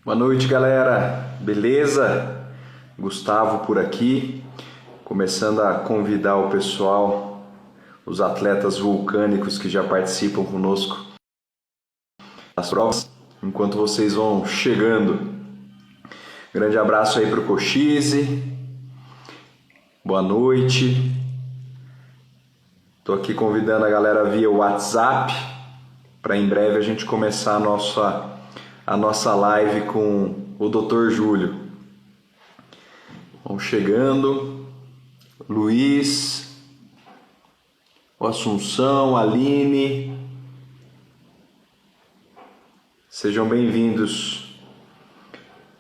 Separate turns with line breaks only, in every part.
Boa noite, galera. Beleza? Gustavo por aqui, começando a convidar o pessoal, os atletas vulcânicos que já participam conosco das provas, enquanto vocês vão chegando. Grande abraço aí pro Cochise. Boa noite. Tô aqui convidando a galera via WhatsApp para em breve a gente começar a nossa live com o Dr. Júlio. Vão chegando. Luiz, o Assunção, Aline. Sejam bem-vindos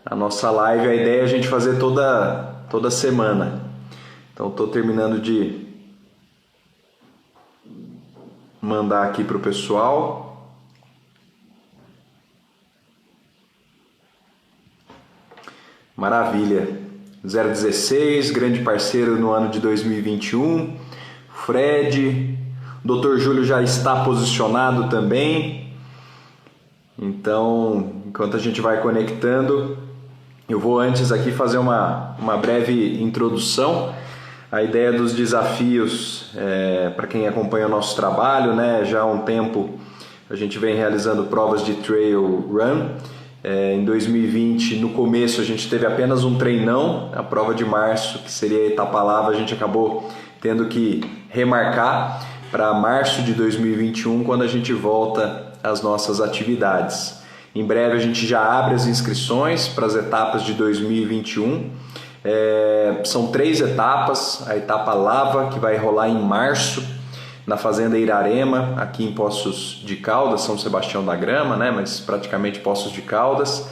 à nossa live. A ideia é a gente fazer toda semana. Então estou terminando de mandar aqui para o pessoal. Maravilha. 016, grande parceiro no ano de 2021. Fred, Dr. Júlio já está posicionado também. Então, enquanto a gente vai conectando, eu vou antes aqui fazer uma breve introdução. A ideia dos desafios, para quem acompanha o nosso trabalho, né, já há um tempo a gente vem realizando provas de trail run. Em 2020, no começo, a gente teve apenas um treinão, a prova de março, que seria a Itapalava, a gente acabou tendo que remarcar para março de 2021, quando a gente volta às nossas atividades. Em breve a gente já abre as inscrições para as etapas de 2021. São 3 etapas, a etapa Lava, que vai rolar em março, na Fazenda Irarema, aqui em Poços de Caldas, São Sebastião da Grama, né? Mas praticamente Poços de Caldas.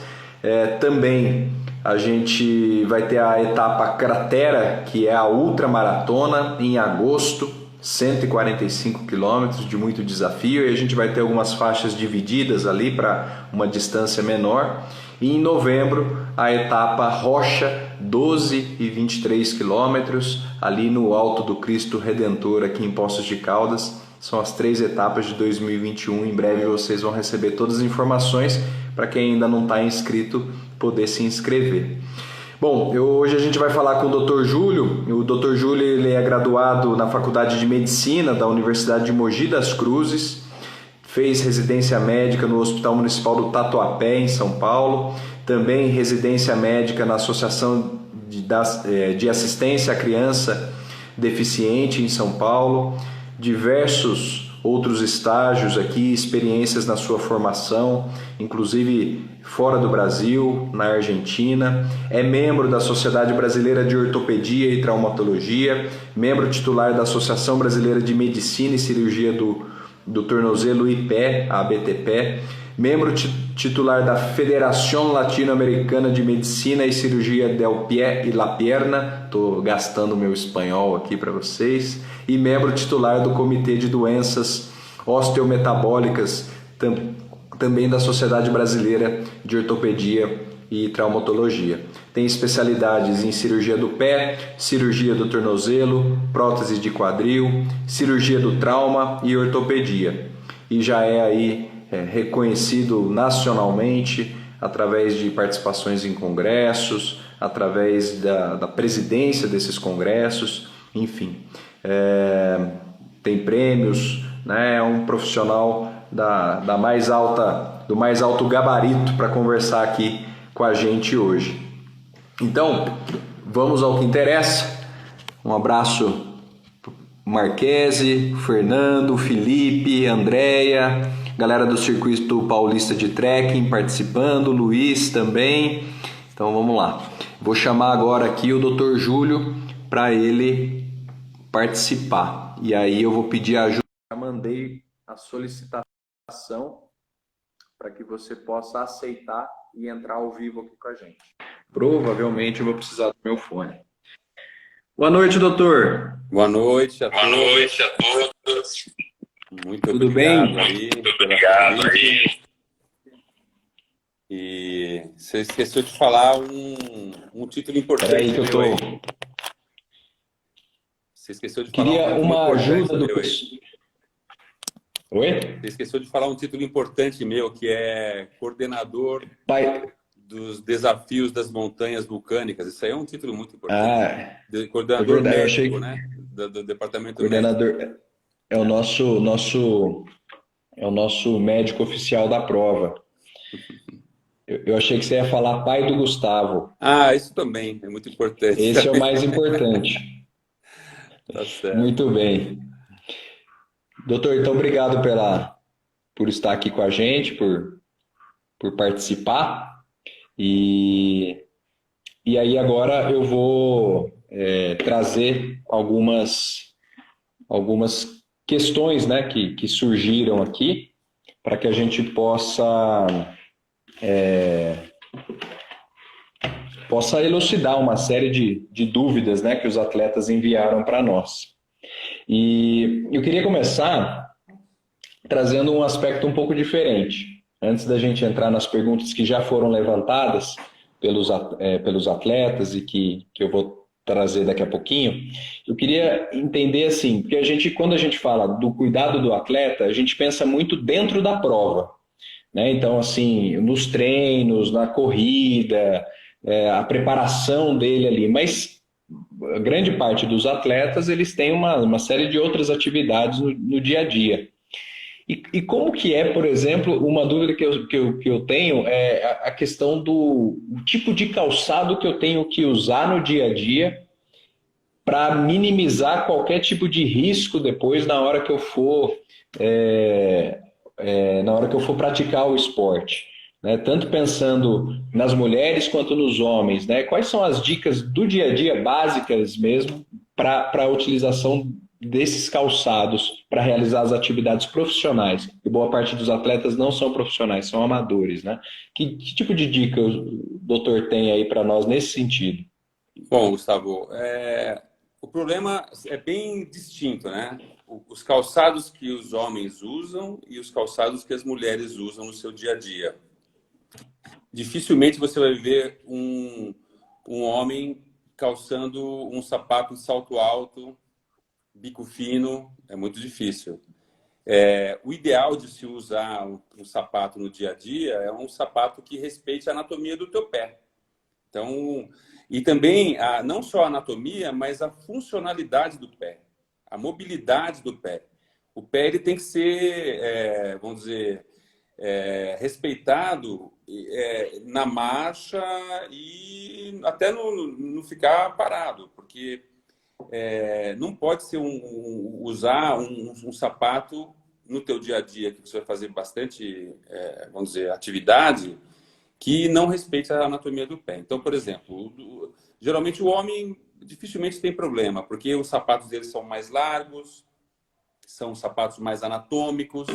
Também a gente vai ter a etapa Cratera, que é a ultramaratona, em agosto, 145 quilômetros de muito desafio, e a gente vai ter algumas faixas divididas ali para uma distância menor. E em novembro, a etapa Rocha, 12 e 23 quilômetros, ali no Alto do Cristo Redentor, aqui em Poços de Caldas. São as 3 etapas de 2021. Em breve vocês vão receber todas as informações para quem ainda não está inscrito poder se inscrever. Bom, hoje a gente vai falar com o Dr. Júlio. O Dr. Júlio ele é graduado na Faculdade de Medicina da Universidade de Mogi das Cruzes. Fez residência médica no Hospital Municipal do Tatuapé, em São Paulo. Também residência médica na Associação de Assistência à Criança Deficiente, em São Paulo. Diversos outros estágios aqui, experiências na sua formação, inclusive fora do Brasil, na Argentina. É membro da Sociedade Brasileira de Ortopedia e Traumatologia, membro titular da Associação Brasileira de Medicina e Cirurgia do Tornozelo e Pé, a ABTPé, membro titular da Federação Latino-Americana de Medicina e Cirurgia del Pie e la Pierna, estou gastando meu espanhol aqui para vocês, e membro titular do Comitê de Doenças Osteometabólicas, também da Sociedade Brasileira de Ortopedia e Traumatologia. Tem especialidades em cirurgia do pé, cirurgia do tornozelo, prótese de quadril, cirurgia do trauma e ortopedia. E já é aí reconhecido nacionalmente através de participações em congressos, através da presidência desses congressos, enfim. Tem prêmios, né? É um profissional do mais alto gabarito para conversar aqui com a gente hoje. Então, vamos ao que interessa. Um abraço Marquese, Fernando, Felipe, Andréia, galera do Circuito Paulista de Trekking participando, Luiz também. Então vamos lá. Vou chamar agora aqui o Dr. Júlio para ele participar. E aí eu vou pedir ajuda. Já mandei a solicitação para que você possa aceitar e entrar ao vivo aqui com a gente. Provavelmente eu vou precisar do meu fone. Boa noite, doutor.
Boa noite a todos.
Boa noite a todos.
Muito
Tudo
obrigado
bem?
aí
Muito
pela
obrigado
convite.
aí.
E você esqueceu de falar um título importante.
Peraí que eu tô...
Você esqueceu de falar
Queria
título
uma
importante
ajuda do...
meu aí.
Oi?
Você esqueceu de falar um título importante meu, que é coordenador
Pai...
dos desafios das montanhas vulcânicas. Isso aí é um título muito importante.
Ah, é
Coordenador
verdade. Eu
médico,
achei
né? Do departamento médico.
coordenador é o nosso médico oficial da prova. Eu achei que você ia falar pai do Gustavo.
Ah, isso também é muito importante.
Esse é o mais importante.
Tá certo.
Muito bem. Doutor, então obrigado por estar aqui com a gente, por participar. E, e aí agora eu vou trazer algumas questões, né, que surgiram aqui para que a gente possa elucidar uma série de dúvidas, né, que os atletas enviaram para nós. E eu queria começar trazendo um aspecto um pouco diferente. Antes da gente entrar nas perguntas que já foram levantadas pelos atletas e que eu vou trazer daqui a pouquinho, eu queria entender assim, porque quando a gente fala do cuidado do atleta, a gente pensa muito dentro da prova, né? Então, assim, nos treinos, na corrida, a preparação dele ali, mas a grande parte dos atletas, eles têm uma série de outras atividades no dia a dia. E como que é, por exemplo, uma dúvida que eu tenho é a questão do tipo de calçado que eu tenho que usar no dia a dia para minimizar qualquer tipo de risco depois na hora que eu for praticar o esporte, né? Tanto pensando nas mulheres quanto nos homens, né? Quais são as dicas do dia a dia básicas mesmo para a utilização desses calçados para realizar as atividades profissionais? E boa parte dos atletas não são profissionais, são amadores, né? Que tipo de dica o doutor tem aí para nós nesse sentido?
Bom, Gustavo, o problema é bem distinto, né? Os calçados que os homens usam e os calçados que as mulheres usam no seu dia a dia. Dificilmente você vai ver um homem calçando um sapato de salto alto, bico fino, é muito difícil. O ideal de se usar um sapato no dia a dia é um sapato que respeite a anatomia do teu pé. Então, e também não só a anatomia, mas a funcionalidade do pé, a mobilidade do pé. O pé ele tem que ser, vamos dizer, respeitado na marcha e até no ficar parado, porque não pode ser usar um sapato no teu dia a dia, que você vai fazer bastante, vamos dizer, atividade, que não respeite a anatomia do pé. Então, por exemplo, geralmente o homem dificilmente tem problema, porque os sapatos deles são mais largos, são sapatos mais anatômicos,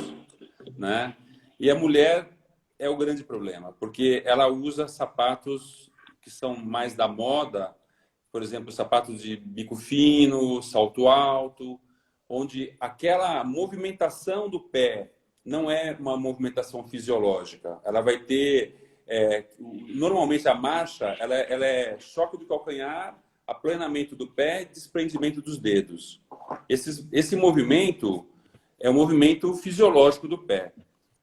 né? E a mulher é o grande problema, porque ela usa sapatos que são mais da moda, por exemplo, sapatos de bico fino, salto alto, onde aquela movimentação do pé não é uma movimentação fisiológica. Ela vai ter, normalmente a marcha, ela é choque do calcanhar, aplanamento do pé, desprendimento dos dedos. Esse movimento é um movimento fisiológico do pé.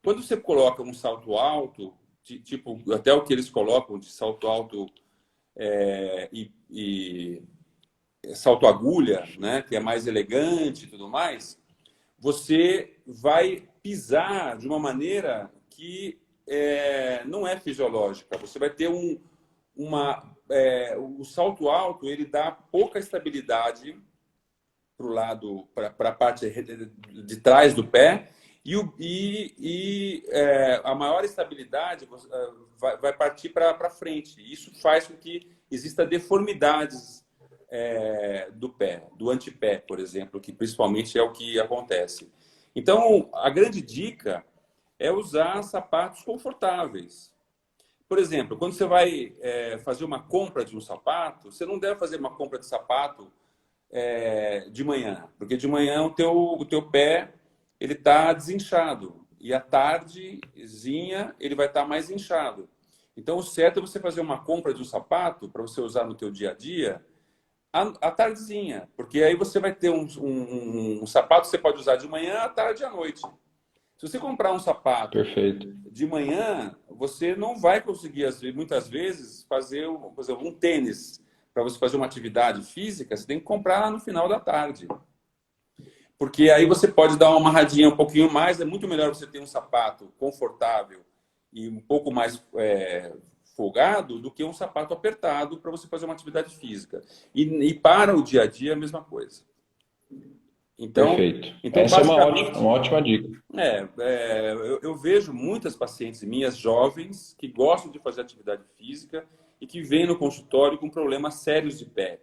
Quando você coloca um salto alto, tipo até o que eles colocam de salto alto e salto agulha, né, que é mais elegante e tudo mais, você vai pisar de uma maneira que não é fisiológica. Você vai ter o salto alto, ele dá pouca estabilidade para o lado, para a parte de trás do pé, e a maior estabilidade vai partir para frente. Isso faz com que exista deformidades do pé, do antepé, por exemplo, que principalmente é o que acontece. Então, a grande dica é usar sapatos confortáveis. Por exemplo, quando você vai fazer uma compra de um sapato, você não deve fazer uma compra de sapato de manhã, porque de manhã o teu pé ele está desinchado e à tardezinha ele vai estar mais inchado. Então, o certo é você fazer uma compra de um sapato para você usar no teu dia a dia à tardezinha, porque aí você vai ter um sapato que você pode usar de manhã, à tarde e à noite. Se você comprar um sapato
Perfeito.
de manhã, você não vai conseguir, muitas vezes, fazer, por exemplo, um tênis. Para você fazer uma atividade física, você tem que comprar no final da tarde. Porque aí você pode dar uma amarradinha um pouquinho mais. É muito melhor você ter um sapato confortável e um pouco mais folgado do que um sapato apertado para você fazer uma atividade física. E para o dia a dia, a mesma coisa. Então,
Perfeito.
então
Essa é
basicamente,
uma ótima dica.
eu vejo muitas pacientes minhas jovens que gostam de fazer atividade física e que vêm no consultório com problemas sérios de pé,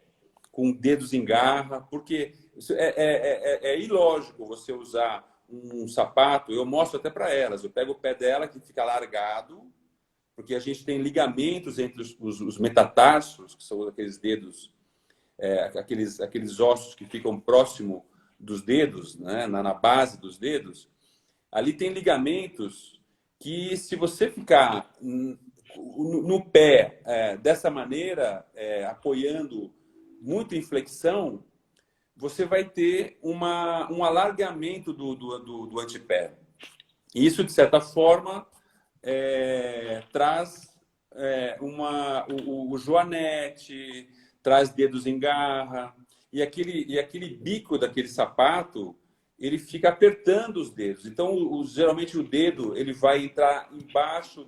com dedos em garra, porque é ilógico você usar um sapato. Eu mostro até para elas, eu pego o pé dela que fica largado, porque a gente tem ligamentos entre os metatarsos, que são aqueles dedos, aqueles ossos que ficam próximo dos dedos, né, na base dos dedos. Ali tem ligamentos que, se você ficar no pé dessa maneira, apoiando muito em flexão, você vai ter um alargamento do antepé. E isso, de certa forma, traz o joanete, traz dedos em garra, e aquele bico daquele sapato, ele fica apertando os dedos. Então, geralmente o dedo ele vai entrar embaixo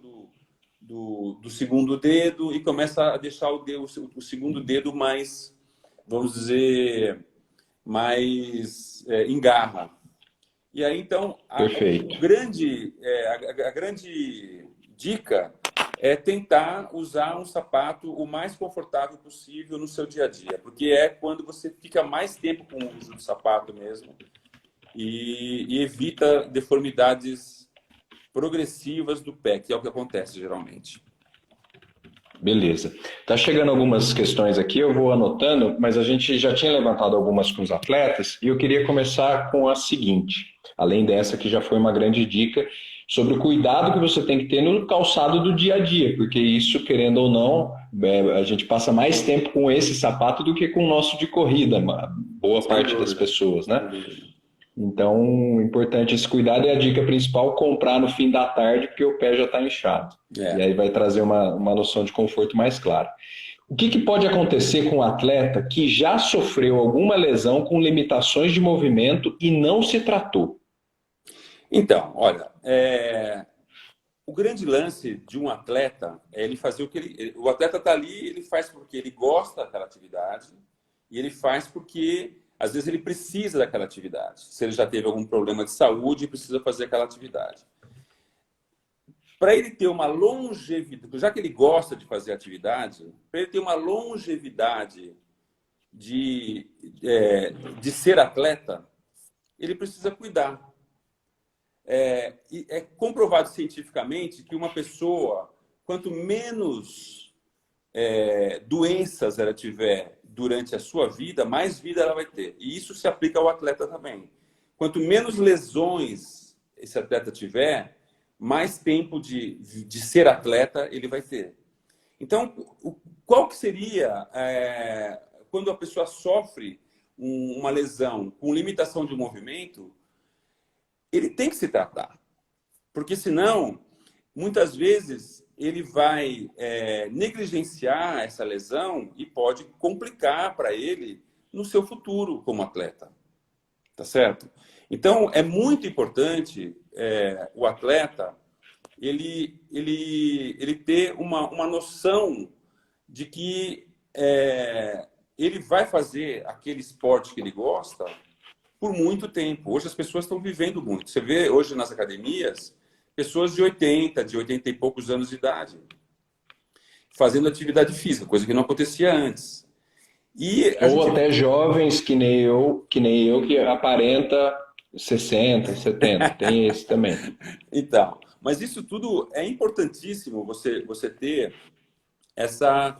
do segundo dedo e começa a deixar o segundo dedo mais, vamos dizer, mais em garra. E aí, então, a grande dica é tentar usar um sapato o mais confortável possível no seu dia a dia, porque é quando você fica mais tempo com o uso do sapato mesmo e evita deformidades progressivas do pé, que é o que acontece geralmente.
Beleza. Tá chegando algumas questões aqui, eu vou anotando, mas a gente já tinha levantado algumas com os atletas e eu queria começar com a seguinte, além dessa que já foi uma grande dica, sobre o cuidado que você tem que ter no calçado do dia a dia, porque isso, querendo ou não, a gente passa mais tempo com esse sapato do que com o nosso de corrida, boa parte das pessoas, né? Então, importante esse cuidado, e a dica principal, comprar no fim da tarde, porque o pé já está inchado. E aí vai trazer uma noção de conforto mais clara. O que pode acontecer com um atleta que já sofreu alguma lesão com limitações de movimento e não se tratou?
Então, olha, o grande lance de um atleta é ele fazer o que o atleta está ali, ele faz porque ele gosta daquela atividade e ele faz porque às vezes ele precisa daquela atividade. Se ele já teve algum problema de saúde, precisa fazer aquela atividade. Para ele ter uma longevidade, já que ele gosta de fazer atividade, para ele ter uma longevidade de ser atleta, ele precisa cuidar. É comprovado cientificamente que uma pessoa, quanto menos doenças ela tiver durante a sua vida, mais vida ela vai ter. E isso se aplica ao atleta também. Quanto menos lesões esse atleta tiver, mais tempo de ser atleta ele vai ter. Então, qual que seria, quando a pessoa sofre uma lesão com limitação de movimento, ele tem que se tratar. Porque senão, muitas vezes, ele vai negligenciar essa lesão e pode complicar para ele no seu futuro como atleta. Tá certo? Então, é muito importante o atleta ele ter uma noção de que ele vai fazer aquele esporte que ele gosta por muito tempo. Hoje as pessoas estão vivendo muito. Você vê hoje nas academias pessoas de 80 e poucos anos de idade fazendo atividade física, coisa que não acontecia antes.
Ou até jovens que nem eu, que aparenta 60, 70. Tem esse também.
Então, mas isso tudo é importantíssimo você ter essa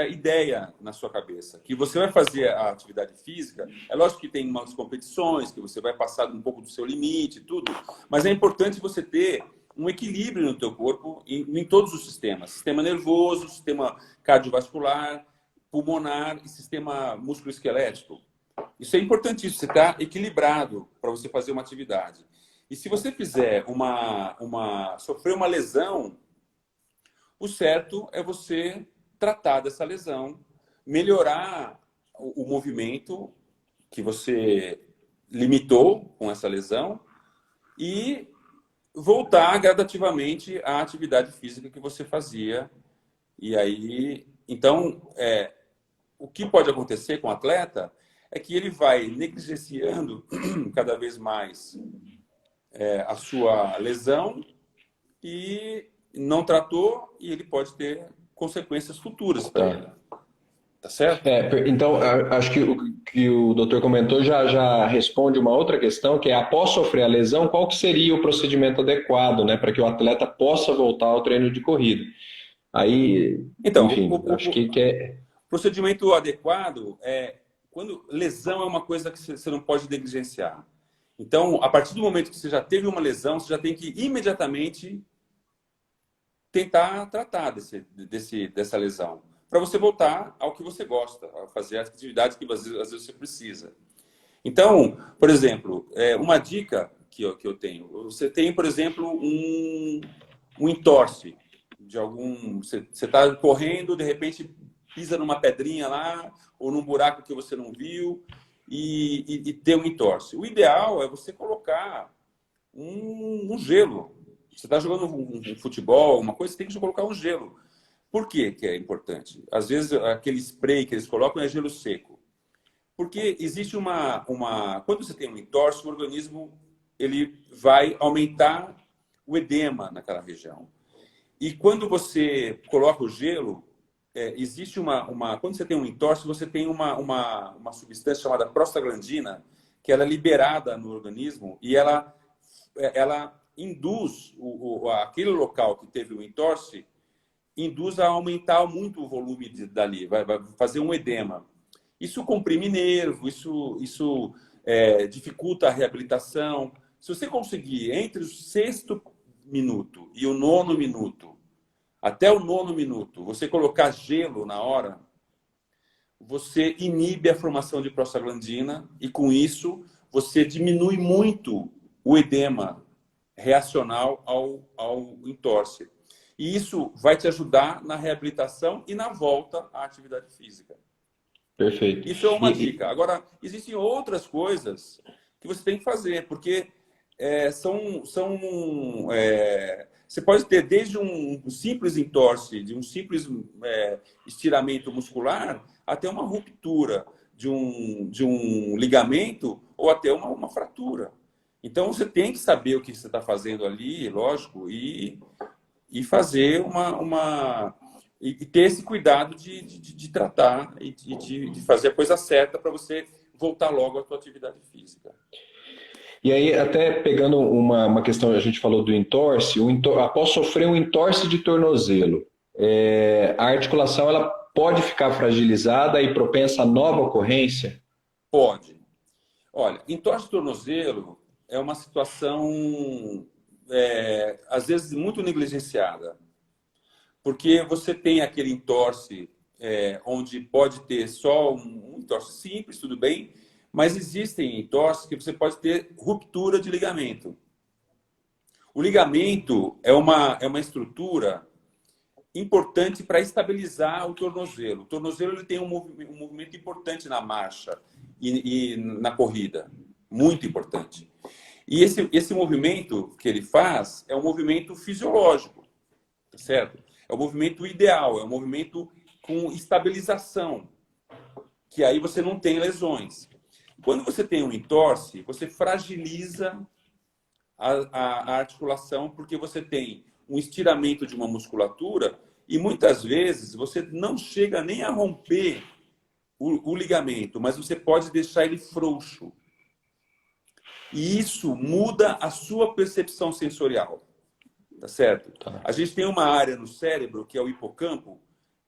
ideia na sua cabeça, que você vai fazer a atividade física. É lógico que tem umas competições, que você vai passar um pouco do seu limite, tudo, mas é importante você ter um equilíbrio no teu corpo em todos os sistemas. Sistema nervoso, sistema cardiovascular, pulmonar e sistema musculoesquelético. Isso é importantíssimo, você está equilibrado para você fazer uma atividade. E se você fizer sofrer uma lesão, o certo é você tratar dessa lesão, melhorar o movimento que você limitou com essa lesão e voltar gradativamente à atividade física que você fazia. E aí, então, o que pode acontecer com o atleta é que ele vai negligenciando cada vez mais a sua lesão e não tratou, e ele pode ter consequências futuras para ele. Tá certo?
Então, acho que o doutor comentou já responde uma outra questão, que é, após sofrer a lesão, qual que seria o procedimento adequado, né, para que o atleta possa voltar ao treino de corrida? Aí,
então,
enfim, acho que é...
procedimento adequado quando lesão é uma coisa que você não pode negligenciar. Então, a partir do momento que você já teve uma lesão, você já tem que imediatamente tentar tratar dessa lesão, para você voltar ao que você gosta, a fazer as atividades que às vezes você precisa. Então, por exemplo, uma dica que eu tenho, você tem, por exemplo, um entorse de algum... Você está correndo, de repente pisa numa pedrinha lá, ou num buraco que você não viu, e ter um entorse. O ideal é você colocar um gelo. Você está jogando um futebol, uma coisa, você tem que colocar um gelo. Por quê que é importante? Às vezes, aquele spray que eles colocam é gelo seco. Porque existe quando você tem um entorse, o organismo ele vai aumentar o edema naquela região. E quando você coloca o gelo, existe quando você tem um entorse, você tem uma substância chamada prostaglandina, que ela é liberada no organismo e ela induz aquele local que teve o entorse, induz a aumentar muito o volume dali, vai fazer um edema. Isso comprime nervo, isso dificulta a reabilitação. Se você conseguir, entre o 6º minuto e o 9º minuto, até o 9º minuto, você colocar gelo na hora, você inibe a formação de prostaglandina e, com isso, você diminui muito o edema reacional ao entorse. E isso vai te ajudar na reabilitação e na volta à atividade física.
Perfeito.
Isso é uma dica. Agora, existem outras coisas que você tem que fazer, porque você pode ter desde um simples entorse, de um simples estiramento muscular, até uma ruptura de um ligamento ou até uma fratura. Então, você tem que saber o que você está fazendo ali, lógico, e fazer e ter esse cuidado de tratar e de fazer a coisa certa para você voltar logo à sua atividade física.
E aí, até pegando uma questão, a gente falou do entorse, após sofrer um entorse de tornozelo, a articulação ela pode ficar fragilizada e propensa a nova ocorrência?
Pode. Olha, entorse de tornozelo é uma situação, às vezes, muito negligenciada. Porque você tem aquele entorse onde pode ter só um entorse simples, tudo bem, mas existem entorses que você pode ter ruptura de ligamento. O ligamento é uma estrutura importante para estabilizar o tornozelo. O tornozelo ele tem um movimento importante na marcha e na corrida, muito importante. E esse movimento que ele faz é um movimento fisiológico, tá certo? É o movimento ideal, é o movimento com estabilização, que aí você não tem lesões. Quando você tem um entorse, você fragiliza a articulação, porque você tem um estiramento de uma musculatura e muitas vezes você não chega nem a romper o ligamento, mas você pode deixar ele frouxo. E isso muda a sua percepção sensorial. Tá certo? Tá. A gente tem uma área no cérebro, que é o hipocampo,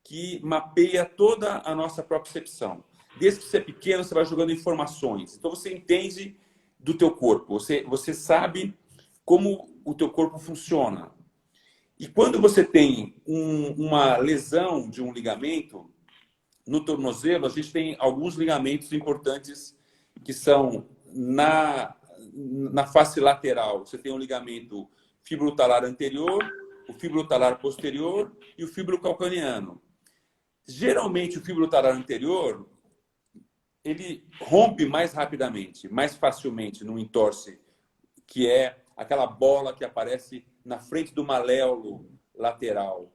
que mapeia toda a nossa percepção. Desde que você é pequeno, você vai jogando informações. Então, você entende do teu corpo. Você sabe como o teu corpo funciona. E quando você tem uma lesão de um ligamento, no tornozelo, a gente tem alguns ligamentos importantes que são na face lateral, você tem o ligamento fibrotalar anterior, o fibrotalar posterior e o fibrocalcaneano. Geralmente, o fibrotalar anterior, ele rompe mais rapidamente, mais facilmente no entorse, que é aquela bola que aparece na frente do maléolo lateral,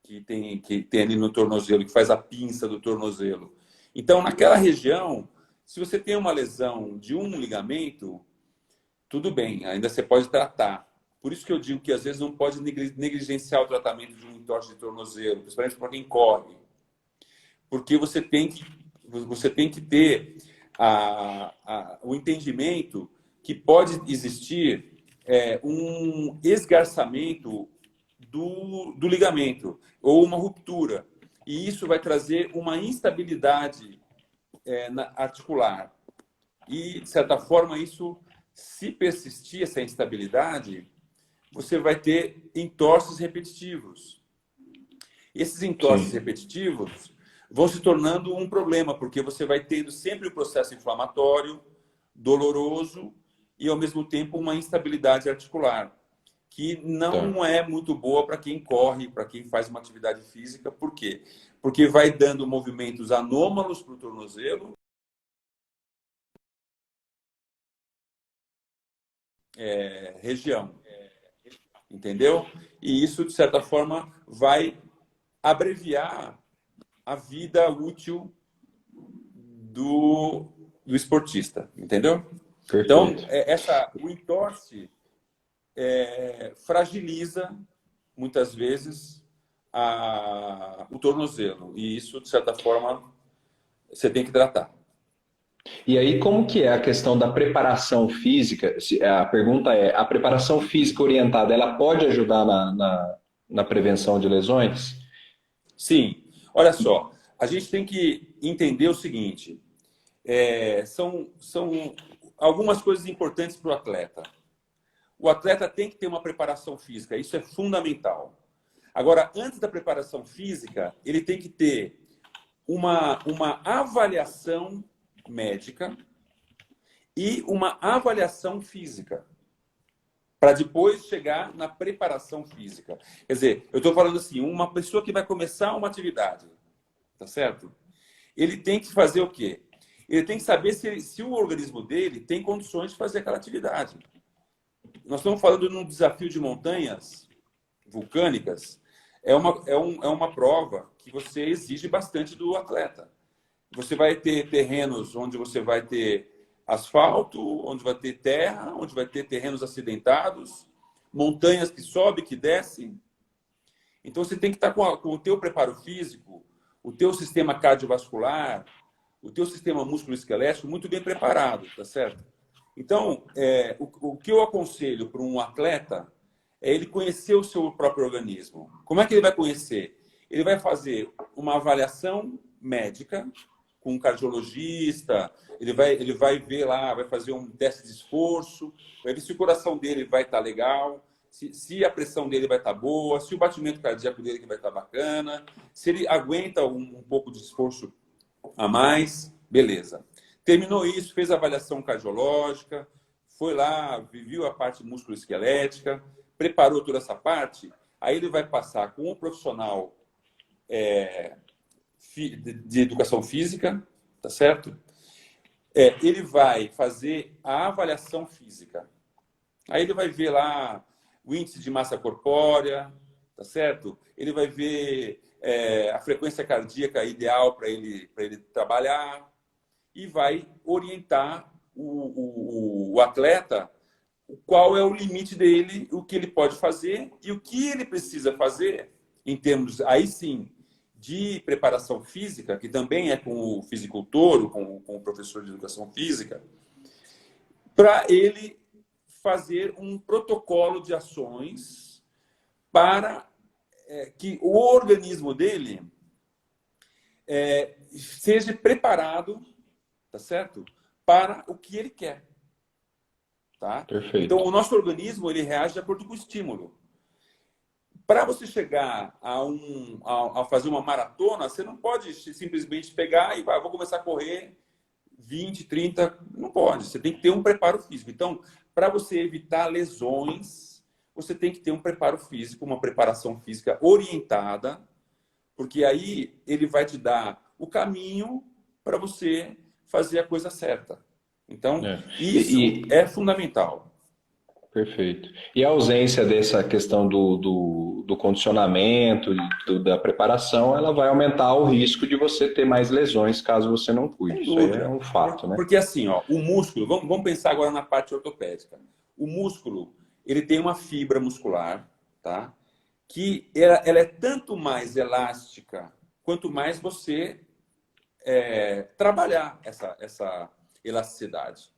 que tem ali no tornozelo, que faz a pinça do tornozelo. Então, naquela região, se você tem uma lesão de um ligamento, tudo bem, ainda você pode tratar. Por isso que eu digo que às vezes não pode negligenciar o tratamento de um entorse de tornozelo, principalmente para quem corre. Porque você tem que ter o entendimento que pode existir um esgarçamento do ligamento ou uma ruptura. E isso vai trazer uma instabilidade articular. E, de certa forma, isso, se persistir essa instabilidade, você vai ter entorses repetitivos. Esses entorses repetitivos vão se tornando um problema, porque você vai tendo sempre o processo inflamatório, doloroso e, ao mesmo tempo, uma instabilidade articular, que não é muito boa para quem corre, para quem faz uma atividade física. Por quê? Porque vai dando movimentos anômalos para o tornozelo, região. Entendeu? E isso, de certa forma, vai abreviar a vida útil do esportista. Entendeu?
Perfeito.
Então, o entorse fragiliza, muitas vezes, o tornozelo. E isso, de certa forma, você tem que tratar.
E aí, como que é a questão da preparação física? A pergunta é, a preparação física orientada, ela pode ajudar na prevenção de lesões?
Sim. Olha só, a gente tem que entender o seguinte, são algumas coisas importantes para o atleta. O atleta tem que ter uma preparação física, isso é fundamental. Agora, antes da preparação física, ele tem que ter uma avaliação médica e uma avaliação física, para depois chegar na preparação física. Quer dizer, eu estou falando assim, uma pessoa que vai começar uma atividade, tá certo? Ele tem que fazer o quê? Ele tem que saber se o organismo dele tem condições de fazer aquela atividade. Nós estamos falando de um desafio de montanhas vulcânicas. É uma prova que você exige bastante do atleta. Você vai ter terrenos onde você vai ter asfalto, onde vai ter terra, onde vai ter terrenos acidentados, montanhas que sobem, que descem. Então, você tem que estar com o teu preparo físico, o teu sistema cardiovascular, o teu sistema músculo-esquelético muito bem preparado, tá certo? Então, o que eu aconselho para um atleta é ele conhecer o seu próprio organismo. Como é que ele vai conhecer? Ele vai fazer uma avaliação médica com um cardiologista, ele vai ver lá, vai fazer um teste de esforço, vai ver se o coração dele vai estar legal, se a pressão dele vai estar boa, se o batimento cardíaco dele vai estar bacana, se ele aguenta um pouco de esforço a mais, beleza. Terminou isso, fez a avaliação cardiológica, foi lá, viu a parte músculo-esquelética, preparou toda essa parte, aí ele vai passar com um profissional de educação física, tá certo? Ele vai fazer a avaliação física. Aí ele vai ver lá o índice de massa corpórea, tá certo? Ele vai ver a frequência cardíaca ideal para ele trabalhar e vai orientar o atleta qual é o limite dele, o que ele pode fazer e o que ele precisa fazer em termos, aí sim, de preparação física, que também é com o fisicultor, com o professor de educação física, para ele fazer um protocolo de ações para que o organismo dele seja preparado, tá certo? Para o que ele quer. Tá?
Perfeito.
Então, o nosso organismo ele reage de acordo com o estímulo. Para você chegar a fazer uma maratona, você não pode simplesmente pegar e vou começar a correr 20, 30, não pode. Você tem que ter um preparo físico. Então, para você evitar lesões, você tem que ter um preparo físico, uma preparação física orientada, porque aí ele vai te dar o caminho para você fazer a coisa certa. Então, isso é fundamental.
Perfeito. E a ausência dessa questão do condicionamento, da preparação, ela vai aumentar o risco de você ter mais lesões caso você não cuide. Isso aí é um fato, né?
Porque assim, ó, o músculo, vamos pensar agora na parte ortopédica. O músculo, ele tem uma fibra muscular, tá? Que ela é tanto mais elástica quanto mais você trabalhar essa elasticidade.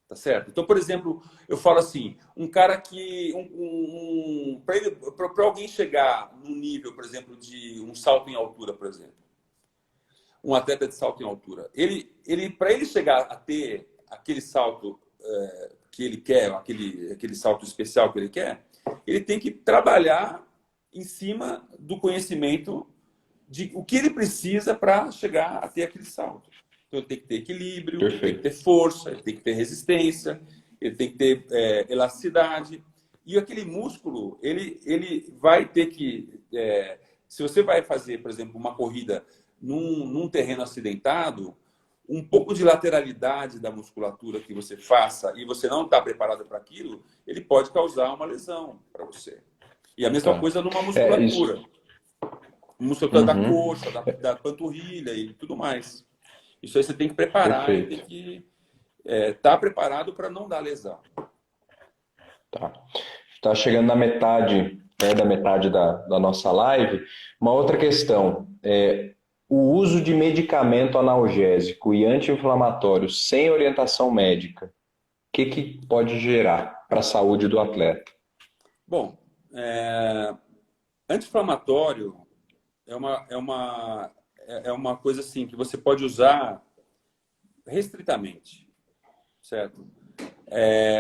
Tá certo? Então, por exemplo, eu falo assim, um cara que... para alguém chegar num nível, por exemplo, de um salto em altura, por exemplo. Um atleta de salto em altura. Para ele chegar a ter aquele salto que ele quer, aquele salto especial que ele quer, ele tem que trabalhar em cima do conhecimento de o que ele precisa para chegar a ter aquele salto. Então, ele tem que ter equilíbrio, ele tem que ter força, ele tem que ter resistência, ele tem que ter elasticidade. E aquele músculo, ele vai ter que... se você vai fazer, por exemplo, uma corrida num terreno acidentado, um pouco de lateralidade da musculatura que você faça e você não está preparado para aquilo, ele pode causar uma lesão para você. E a mesma coisa numa musculatura. Musculatura da coxa, da panturrilha e tudo mais. Isso aí você tem que preparar, tem que estar preparado para não dar lesão.
Tá chegando na metade, perto da metade da nossa live. Uma outra questão, o uso de medicamento analgésico e anti-inflamatório sem orientação médica, o que pode gerar para a saúde do atleta?
Bom, anti-inflamatório é uma coisa assim que você pode usar restritamente, certo?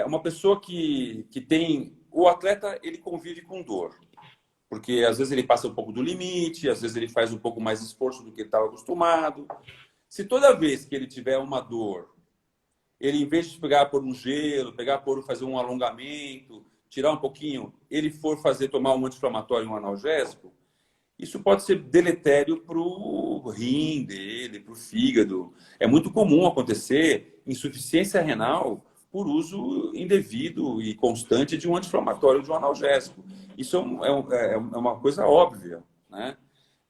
Uma pessoa que tem... O atleta, ele convive com dor, porque às vezes ele passa um pouco do limite, às vezes ele faz um pouco mais de esforço do que ele estava acostumado. Se toda vez que ele tiver uma dor, ele, em vez de pegar por um gelo, fazer um alongamento, tirar um pouquinho, ele for tomar um anti-inflamatório, um analgésico, isso pode ser deletério para o rim dele, para o fígado. É muito comum acontecer insuficiência renal por uso indevido e constante de um anti-inflamatório, de um analgésico. Isso é uma coisa óbvia, né?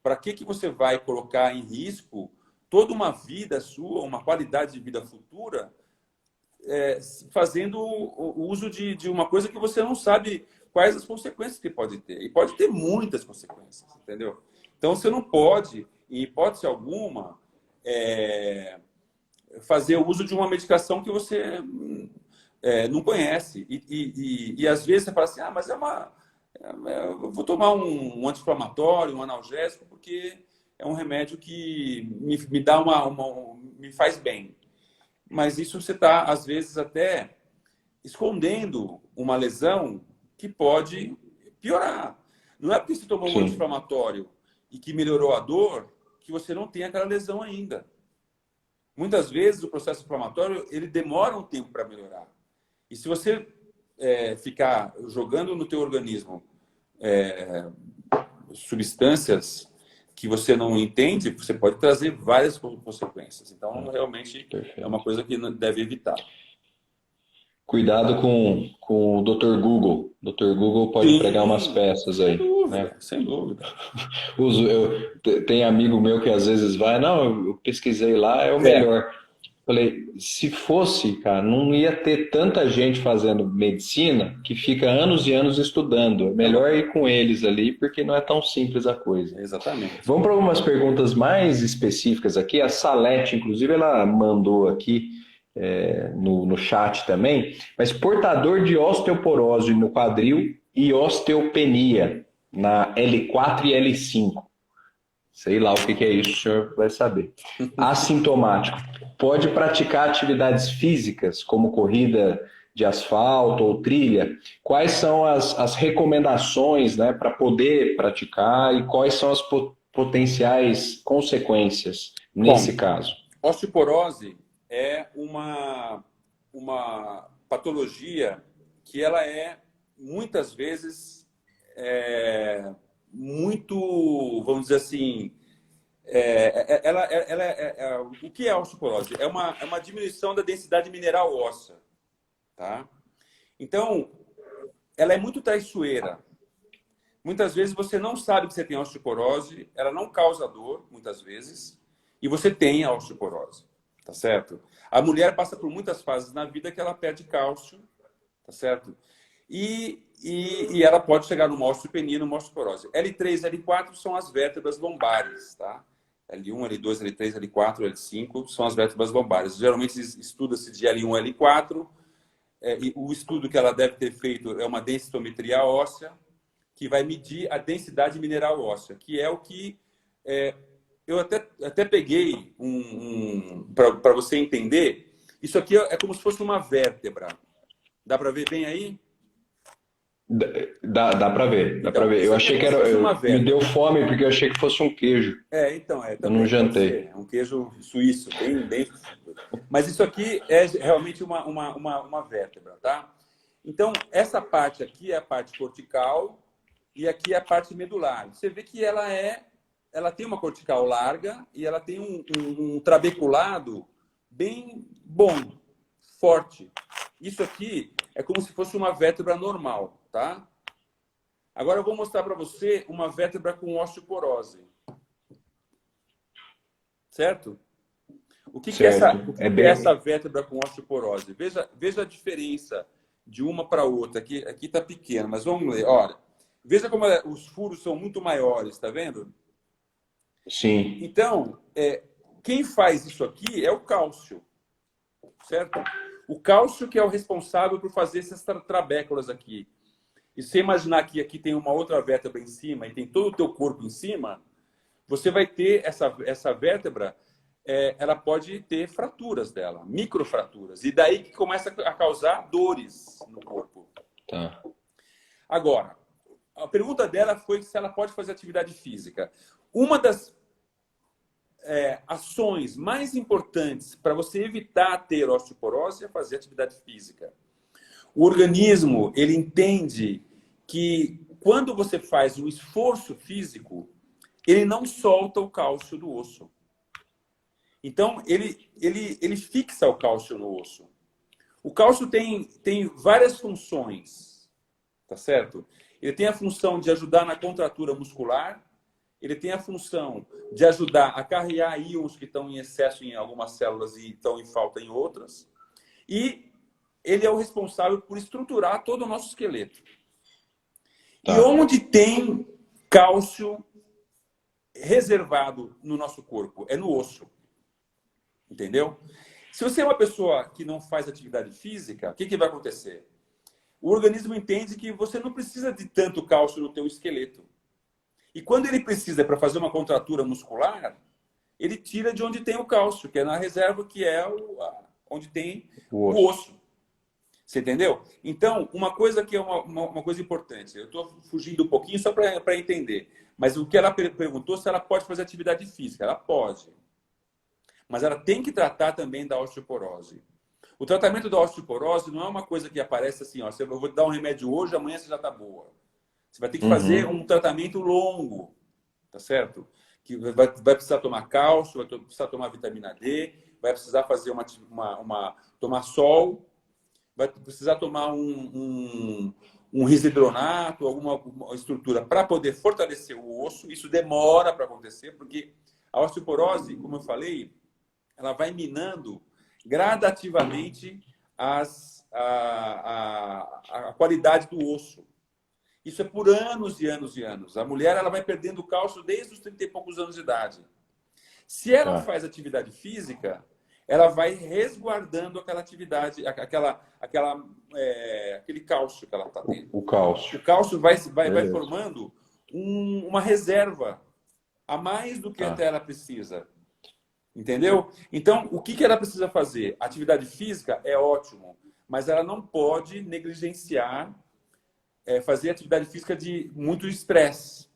Para que você vai colocar em risco toda uma vida sua, uma qualidade de vida futura, fazendo o uso de uma coisa que você não sabe quais as consequências que pode ter. E pode ter muitas consequências, entendeu? Então, você não pode, em hipótese alguma, fazer o uso de uma medicação que você não conhece. E às vezes você fala assim, mas eu vou tomar um anti-inflamatório, um analgésico, porque é um remédio que me dá me faz bem. Mas isso você está, às vezes, até escondendo uma lesão que pode piorar. Não é porque você tomou um anti-inflamatório e que melhorou a dor que você não tem aquela lesão ainda. Muitas vezes o processo inflamatório ele demora um tempo para melhorar. E se você ficar jogando no teu organismo substâncias que você não entende, você pode trazer várias consequências. Então, realmente, é uma coisa que deve evitar.
Cuidado com o Dr. Google. O Dr. Google pode pregar umas peças aí.
Sem dúvida,
né?
Sem dúvida.
Tem amigo meu que às vezes vai, eu pesquisei lá, é o melhor. Falei, se fosse, cara, não ia ter tanta gente fazendo medicina que fica anos e anos estudando. É melhor ir com eles ali, porque não é tão simples a coisa.
Exatamente.
Vamos para algumas perguntas mais específicas aqui. A Salete, inclusive, ela mandou aqui no chat também, mas portador de osteoporose no quadril e osteopenia na L4 e L5. Sei lá o que é isso, o senhor vai saber. Assintomático. Pode praticar atividades físicas, como corrida de asfalto ou trilha. Quais são as recomendações, né, para poder praticar e quais são as potenciais consequências nesse caso?
Osteoporose é uma patologia que ela é, muitas vezes, muito, vamos dizer assim, o que é a osteoporose? É uma diminuição da densidade mineral óssea, tá? Então, ela é muito traiçoeira. Muitas vezes você não sabe que você tem osteoporose, ela não causa dor, muitas vezes, e você tem a osteoporose, tá certo? A mulher passa por muitas fases na vida que ela perde cálcio, tá certo? E ela pode chegar numa osteopenia, numa osteoporose. L3, L4 são as vértebras lombares, tá? L1, L2, L3, L4, L5 são as vértebras lombares. Geralmente estuda-se de L1, L4. E o estudo que ela deve ter feito é uma densitometria óssea, que vai medir a densidade mineral óssea, que é o que eu até peguei para você entender. Isso aqui é como se fosse uma vértebra. Dá para ver bem aí?
Dá para ver, dá
Então,
para ver. Eu achei que era. Me deu fome porque eu achei que fosse um queijo. Eu não jantei.
É um queijo suíço, bem. Mas isso aqui é realmente uma vértebra, tá? Então, essa parte aqui é a parte cortical e aqui é a parte medular. Você vê que ela tem uma cortical larga e ela tem um trabeculado bem bom, forte. Isso aqui é como se fosse uma vértebra normal, tá? Agora eu vou mostrar para você uma vértebra com osteoporose. Certo? O que é essa vértebra com osteoporose? Veja a diferença de uma para outra. Aqui está pequeno, mas vamos ler. Olha, veja como os furos são muito maiores, está vendo?
Sim.
Então, quem faz isso aqui é o cálcio, certo? O cálcio que é o responsável por fazer essas trabéculas aqui. E se você imaginar que aqui tem uma outra vértebra em cima e tem todo o teu corpo em cima, você vai ter essa vértebra, ela pode ter fraturas dela, microfraturas. E daí que começa a causar dores no corpo.
Tá.
Agora, a pergunta dela foi se ela pode fazer atividade física. Uma das ações mais importantes para você evitar ter osteoporose é fazer atividade física. O organismo, ele entende que quando você faz um esforço físico, ele não solta o cálcio do osso. Então, ele fixa o cálcio no osso. O cálcio tem várias funções, tá certo? Ele tem a função de ajudar na contratura muscular, ele tem a função de ajudar a carregar íons que estão em excesso em algumas células e estão em falta em outras. E ele é o responsável por estruturar todo o nosso esqueleto. Tá. E onde tem cálcio reservado no nosso corpo? É no osso. Entendeu? Se você é uma pessoa que não faz atividade física, o que vai acontecer? O organismo entende que você não precisa de tanto cálcio no teu esqueleto. E quando ele precisa para fazer uma contratura muscular, ele tira de onde tem o cálcio, que é na reserva, que é onde tem o osso. Você entendeu? Então, uma coisa que é uma coisa importante. Eu estou fugindo um pouquinho só para entender. Mas o que ela perguntou se ela pode fazer atividade física. Ela pode. Mas ela tem que tratar também da osteoporose. O tratamento da osteoporose não é uma coisa que aparece assim, ó, eu vou te dar um remédio hoje, amanhã você já está boa. Você vai ter que fazer um tratamento longo, tá certo? Que vai precisar tomar cálcio, vai precisar tomar vitamina D, vai precisar fazer tomar sol, vai precisar tomar um risidronato, alguma estrutura para poder fortalecer o osso. Isso demora para acontecer, porque a osteoporose, como eu falei, ela vai minando gradativamente a qualidade do osso. Isso é por anos e anos e anos. A mulher ela vai perdendo cálcio desde os 30 e poucos anos de idade. Se ela faz atividade física, ela vai resguardando aquela atividade, aquele cálcio que ela está tendo.
O cálcio.
O cálcio vai formando uma reserva a mais do que até ela precisa. Entendeu? Então, o que ela precisa fazer? Atividade física é ótimo, mas ela não pode negligenciar fazer atividade física de muito estresse.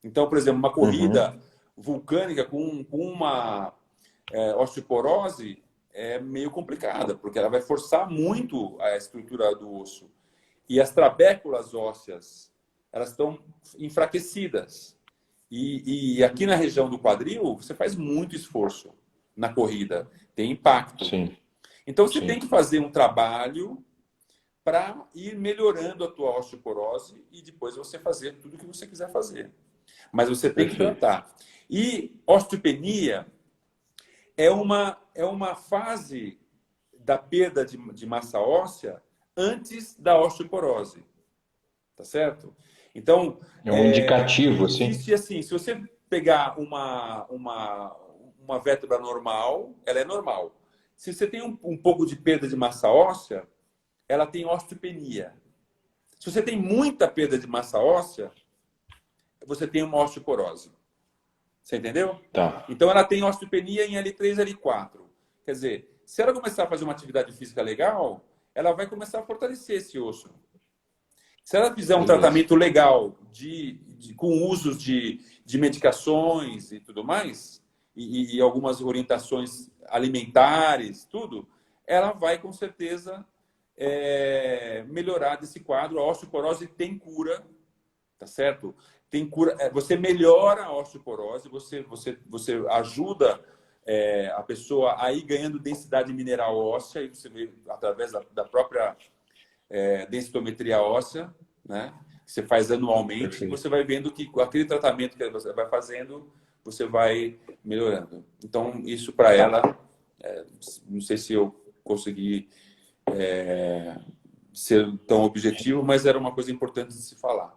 Então, por exemplo, uma corrida vulcânica com uma osteoporose, é meio complicada, porque ela vai forçar muito a estrutura do osso. E as trabéculas ósseas, elas estão enfraquecidas. E aqui na região do quadril, você faz muito esforço na corrida. Tem impacto.
Sim.
Então, você tem que fazer um trabalho para ir melhorando a tua osteoporose e depois você fazer tudo o que você quiser fazer. Mas você tem que tratar. E osteopenia é uma fase da perda de massa óssea antes da osteoporose. Tá certo? Então...
É um indicativo,
existe, assim, se você pegar uma vértebra normal, ela é normal. Se você tem um pouco de perda de massa óssea, ela tem osteopenia. Se você tem muita perda de massa óssea, você tem uma osteoporose. Você entendeu?
Tá.
Então, ela tem osteopenia em L3, L4. Quer dizer, se ela começar a fazer uma atividade física legal, ela vai começar a fortalecer esse osso. Se ela fizer um tratamento legal com usos de medicações e tudo mais, e algumas orientações alimentares, tudo, ela vai, com certeza, melhorar desse quadro. A osteoporose tem cura, tá certo? Tem cura. Você melhora a osteoporose, você ajuda a pessoa a ir ganhando densidade mineral óssea, e você vê através da própria densitometria óssea, né? Que você faz anualmente. Perfeito. E você vai vendo que aquele tratamento que você vai fazendo, você vai melhorando. Então, isso para ela, não sei se eu consegui ser tão objetivo, mas era uma coisa importante de se falar.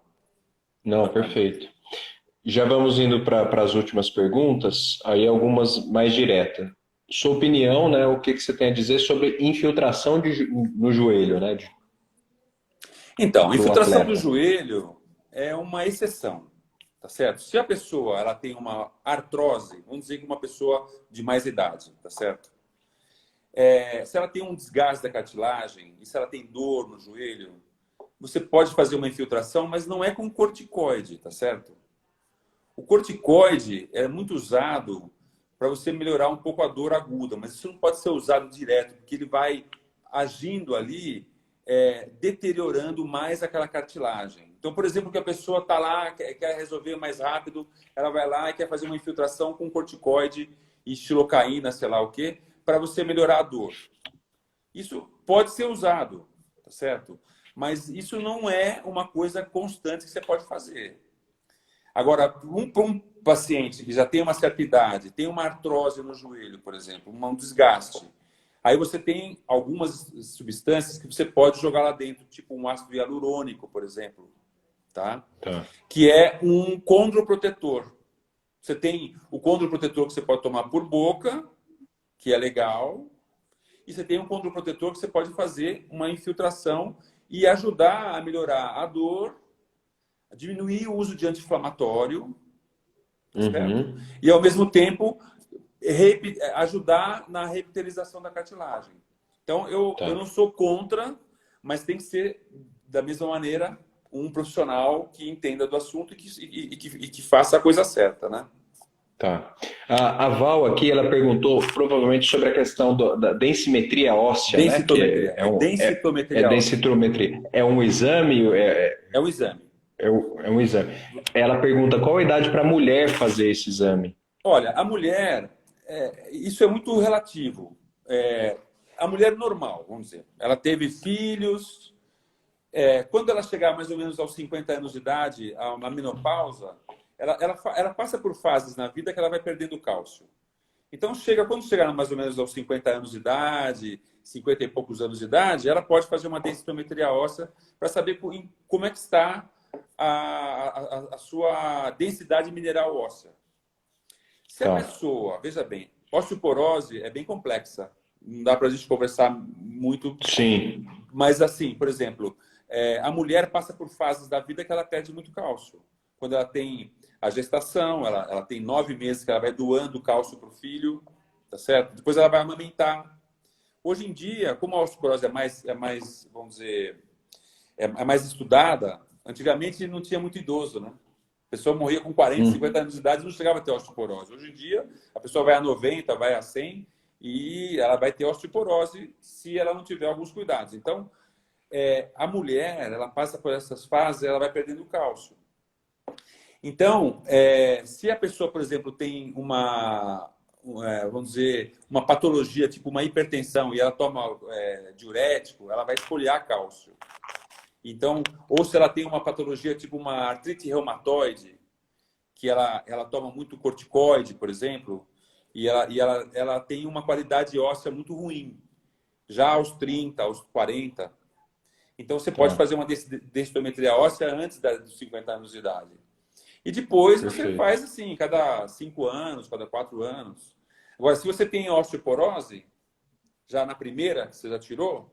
Não, perfeito. Já vamos indo para as últimas perguntas, aí algumas mais diretas. Sua opinião, né? O que você tem a dizer sobre infiltração no joelho, né?
Então, infiltração do joelho é uma exceção, tá certo? Se a pessoa ela tem uma artrose, vamos dizer que uma pessoa de mais idade, tá certo? Se ela tem um desgaste da cartilagem e se ela tem dor no joelho, você pode fazer uma infiltração, mas não é com corticoide, tá certo? O corticoide é muito usado para você melhorar um pouco a dor aguda, mas isso não pode ser usado direto, porque ele vai agindo ali, deteriorando mais aquela cartilagem. Então, por exemplo, que a pessoa está lá, quer resolver mais rápido, ela vai lá e quer fazer uma infiltração com corticoide e xilocaína, sei lá o quê, para você melhorar a dor. Isso pode ser usado, tá certo? Mas isso não é uma coisa constante que você pode fazer. Agora, para um paciente que já tem uma certa idade, tem uma artrose no joelho, por exemplo, um desgaste, aí você tem algumas substâncias que você pode jogar lá dentro, tipo um ácido hialurônico, por exemplo, tá? Que é um condroprotetor. Você tem o condroprotetor que você pode tomar por boca, que é legal, e você tem um condroprotetor que você pode fazer uma infiltração e ajudar a melhorar a dor, a diminuir o uso de anti-inflamatório, certo? E ao mesmo tempo ajudar na revitalização da cartilagem. Então, eu não sou contra, mas tem que ser, da mesma maneira, um profissional que entenda do assunto e que faça a coisa certa, né?
Tá. A Val aqui, ela perguntou provavelmente sobre a questão da densimetria óssea,
densitometria,
né?
Densitometria.
Densitometria. É um exame?
É um exame.
É um exame. Ela pergunta qual a idade para a mulher fazer esse exame?
Olha, a mulher, isso é muito relativo. A mulher normal, vamos dizer, ela teve filhos, quando ela chegar mais ou menos aos 50 anos de idade, a menopausa, ela passa por fases na vida que ela vai perdendo cálcio. Então, quando chegar mais ou menos aos 50 anos de idade, 50 e poucos anos de idade, ela pode fazer uma densitometria óssea para saber como é que está a sua densidade mineral óssea. Se a pessoa, veja bem, osteoporose é bem complexa. Não dá para a gente conversar muito.
Sim.
Mas, assim, por exemplo, a mulher passa por fases da vida que ela perde muito cálcio. Quando ela tem a gestação, ela tem 9 meses que ela vai doando cálcio para o filho, tá certo? Depois ela vai amamentar. Hoje em dia, como a osteoporose é mais, vamos dizer, é mais estudada, antigamente não tinha muito idoso, né? A pessoa morria com 40, 50 anos de idade e não chegava a ter osteoporose. Hoje em dia, a pessoa vai a 90, vai a 100 e ela vai ter osteoporose se ela não tiver alguns cuidados. Então, a mulher, ela passa por essas fases, ela vai perdendo cálcio. Então, se a pessoa, por exemplo, tem vamos dizer, uma patologia, tipo uma hipertensão, e ela toma diurético, ela vai esfoliar cálcio. Então, ou se ela tem uma patologia, tipo uma artrite reumatoide, que ela toma muito corticoide, por exemplo, e ela tem uma qualidade óssea muito ruim, já aos 30, aos 40. Então, você pode fazer uma densitometria óssea antes dos 50 anos de idade. E depois você faz assim, cada 5 anos, cada 4 anos. Agora, se você tem osteoporose, já na primeira, que você já tirou,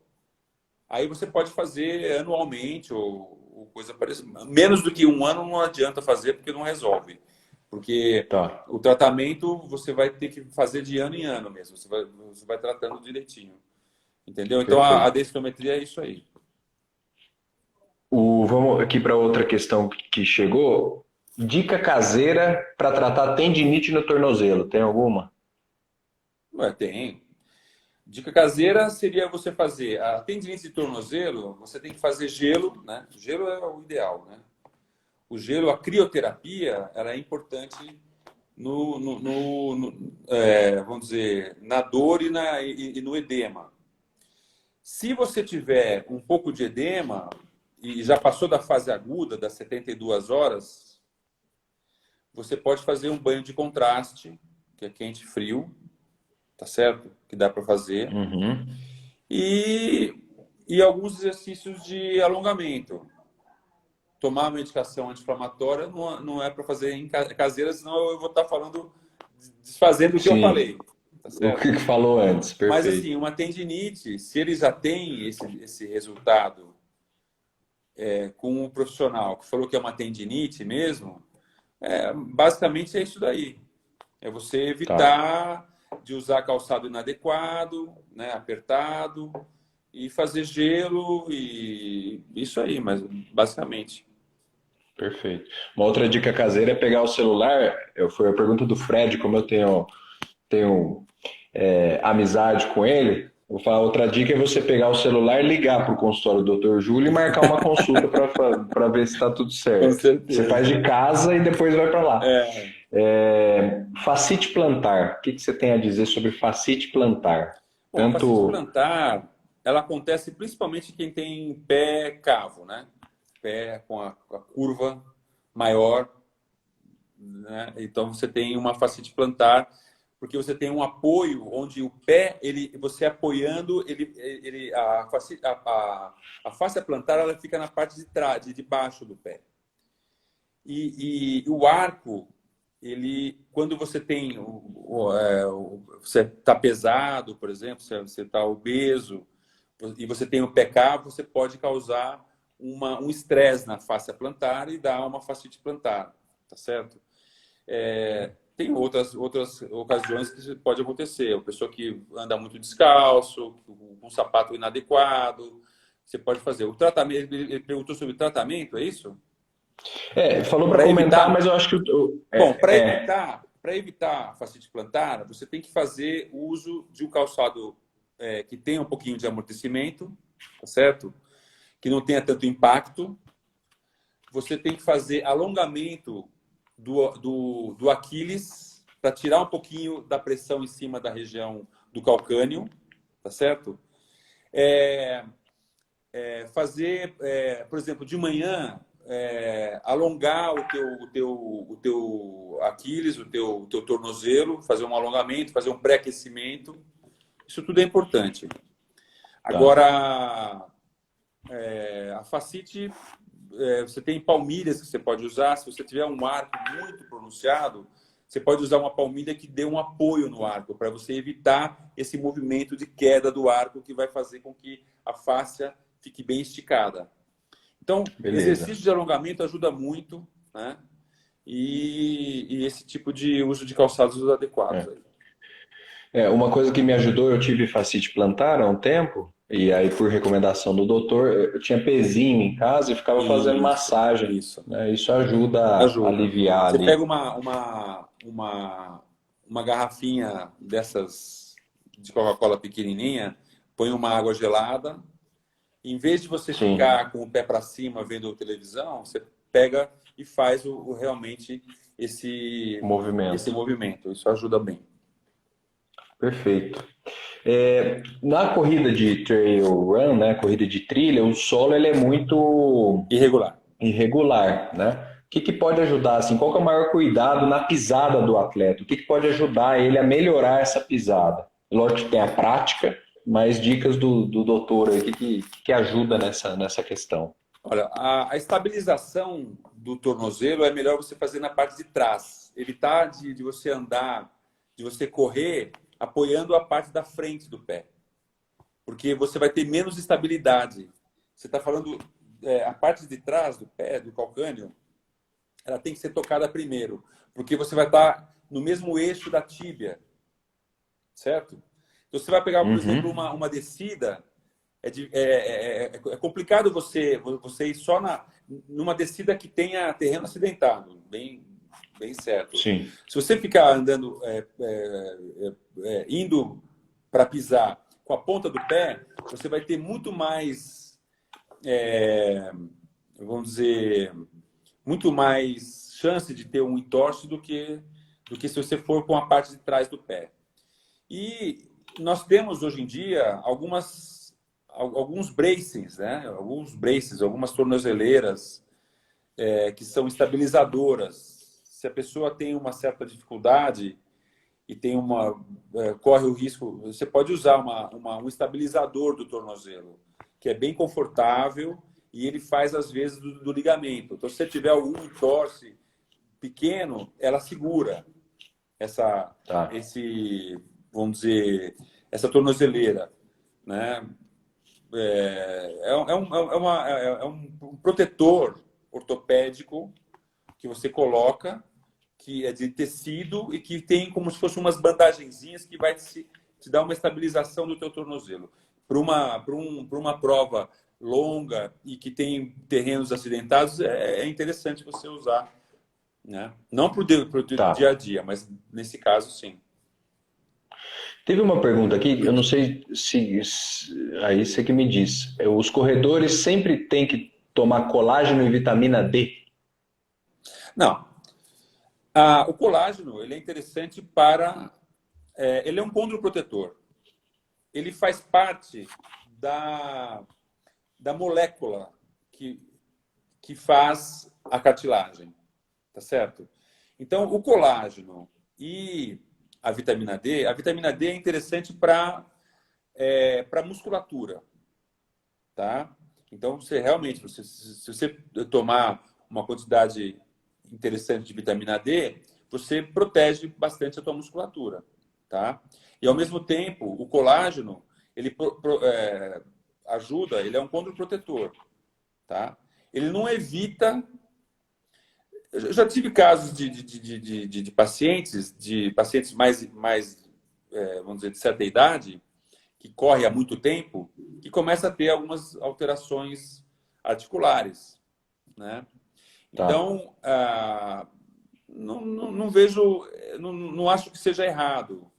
aí você pode fazer anualmente ou coisa parecida. Menos do que 1 ano não adianta fazer, porque não resolve. Porque o tratamento você vai ter que fazer de ano em ano mesmo. Você vai tratando direitinho. Entendeu? Então, a densitometria é isso aí.
Vamos aqui para outra questão que chegou. Dica caseira para tratar tendinite no tornozelo. Tem alguma?
Tem. Dica caseira seria você fazer a tendinite de tornozelo, você tem que fazer gelo, né? Gelo é o ideal, né? O gelo, a crioterapia, ela é importante vamos dizer, na dor e no edema. Se você tiver um pouco de edema e já passou da fase aguda, das 72 horas, você pode fazer um banho de contraste, que é quente e frio, tá certo? Que dá para fazer.
Uhum.
E alguns exercícios de alongamento. Tomar a medicação anti-inflamatória não é para fazer em caseira, senão eu vou estar desfazendo o que eu falei. Tá certo?
O que falou antes, perfeito.
Mas assim, uma tendinite, se ele já tem esse resultado com um profissional que falou que é uma tendinite mesmo, basicamente é isso daí. É você evitar de usar calçado inadequado, né, apertado, e fazer gelo e isso aí, mas basicamente.
Perfeito. Uma outra dica caseira é pegar o celular. Foi a pergunta do Fred, como eu tenho amizade com ele. Vou falar, outra dica é você pegar o celular, ligar para o consultório do Dr. Júlio e marcar uma consulta para ver se está tudo certo.
Com certeza.
Você faz de casa e depois vai para lá. Fascite plantar. O que você tem a dizer sobre fascite plantar?
Bom, a fascite plantar, ela acontece principalmente em quem tem pé cavo, né? Pé com a curva maior, né? Então você tem uma fascite plantar, porque você tem um apoio onde o pé, você apoiando, a fascia plantar ela fica na parte de trás, de baixo do pé. E o arco, quando você tem, você está pesado, por exemplo, você está obeso e você tem o pé cavo, você pode causar um estresse na fascia plantar e dar uma fascite plantar, tá certo? Tem outras ocasiões que isso pode acontecer. A pessoa que anda muito descalço, com um sapato inadequado, você pode fazer. O tratamento, ele perguntou sobre o tratamento, é isso?
Falou para comentar, mas eu acho que...
Bom, para evitar a fascite plantar, você tem que fazer uso de um calçado que tenha um pouquinho de amortecimento, tá certo? Que não tenha tanto impacto. Você tem que fazer alongamento do Aquiles para tirar um pouquinho da pressão em cima da região do calcâneo, tá certo? Fazer, por exemplo, de manhã, alongar o teu Aquiles, o teu tornozelo, fazer um alongamento, fazer um pré-aquecimento. Isso tudo é importante. Agora, a fascite, você tem palmilhas que você pode usar. Se você tiver um arco muito pronunciado, você pode usar uma palmilha que dê um apoio no arco, para você evitar esse movimento de queda do arco que vai fazer com que a fáscia fique bem esticada. Então, exercício de alongamento ajuda muito, né? E esse tipo de uso de calçados adequados.
Uma coisa que me ajudou, eu tive fascite plantar há um tempo, e aí por recomendação do doutor, eu tinha pezinho em casa e ficava fazendo massagem. Isso, né? Isso ajuda a aliviar.
Você pega uma garrafinha dessas de Coca-Cola pequenininha, põe uma água gelada. Em vez de você
Sim.
ficar com o pé para cima vendo televisão, você pega e faz realmente esse movimento. Isso ajuda bem.
Perfeito. Na corrida de trail run, né, corrida de trilha, o solo ele é muito
Irregular.
irregular, né? O que pode ajudar, assim, qual que é o maior cuidado na pisada do atleta? O que pode ajudar ele a melhorar essa pisada? Lógico que tem a prática, mas dicas do doutor aí, o que ajuda nessa questão?
Olha, a estabilização do tornozelo é melhor você fazer na parte de trás. Evitar de você andar, de você correr apoiando a parte da frente do pé. Porque você vai ter menos estabilidade. Você está falando, a parte de trás do pé, do calcâneo, ela tem que ser tocada primeiro. Porque você vai estar no mesmo eixo da tíbia. Certo? Então, você vai pegar, por exemplo, uma descida. É complicado você ir só numa descida que tenha terreno acidentado, bem certo.
Sim.
Se você ficar andando, indo para pisar com a ponta do pé, você vai ter muito mais, vamos dizer, muito mais chance de ter um entorse do que se você for com a parte de trás do pé. E nós temos hoje em dia alguns braces, né? Algumas tornozeleiras que são estabilizadoras. Se a pessoa tem uma certa dificuldade e corre o risco, você pode usar um estabilizador do tornozelo, que é bem confortável e ele faz às vezes do ligamento. Então, se você tiver algum entorse pequeno, ela segura vamos dizer, essa tornozeleira, né? É um protetor ortopédico que você coloca, que é de tecido e que tem como se fossem umas bandagenzinhas que vai te dar uma estabilização do teu tornozelo. Para uma prova longa e que tem terrenos acidentados, é interessante você usar, né? Não para o dia a dia, mas nesse caso, sim.
Teve uma pergunta aqui, eu não sei se aí você que me diz. Os corredores sempre têm que tomar colágeno e vitamina D?
Não. O colágeno ele é interessante ele é um condroprotetor. Ele faz parte da molécula que faz a cartilagem. Tá certo? Então, o colágeno e a vitamina D é interessante para musculatura, tá? Então, se você tomar uma quantidade interessante de vitamina D, você protege bastante a tua musculatura, tá? E ao mesmo tempo, o colágeno, ele ajuda, ele é um condroprotetor, tá? Ele não evita. Eu já tive casos de pacientes mais vamos dizer, de certa idade, que corre há muito tempo, que começa a ter algumas alterações articulares, né?
Tá.
Então, não vejo, não acho que seja errado,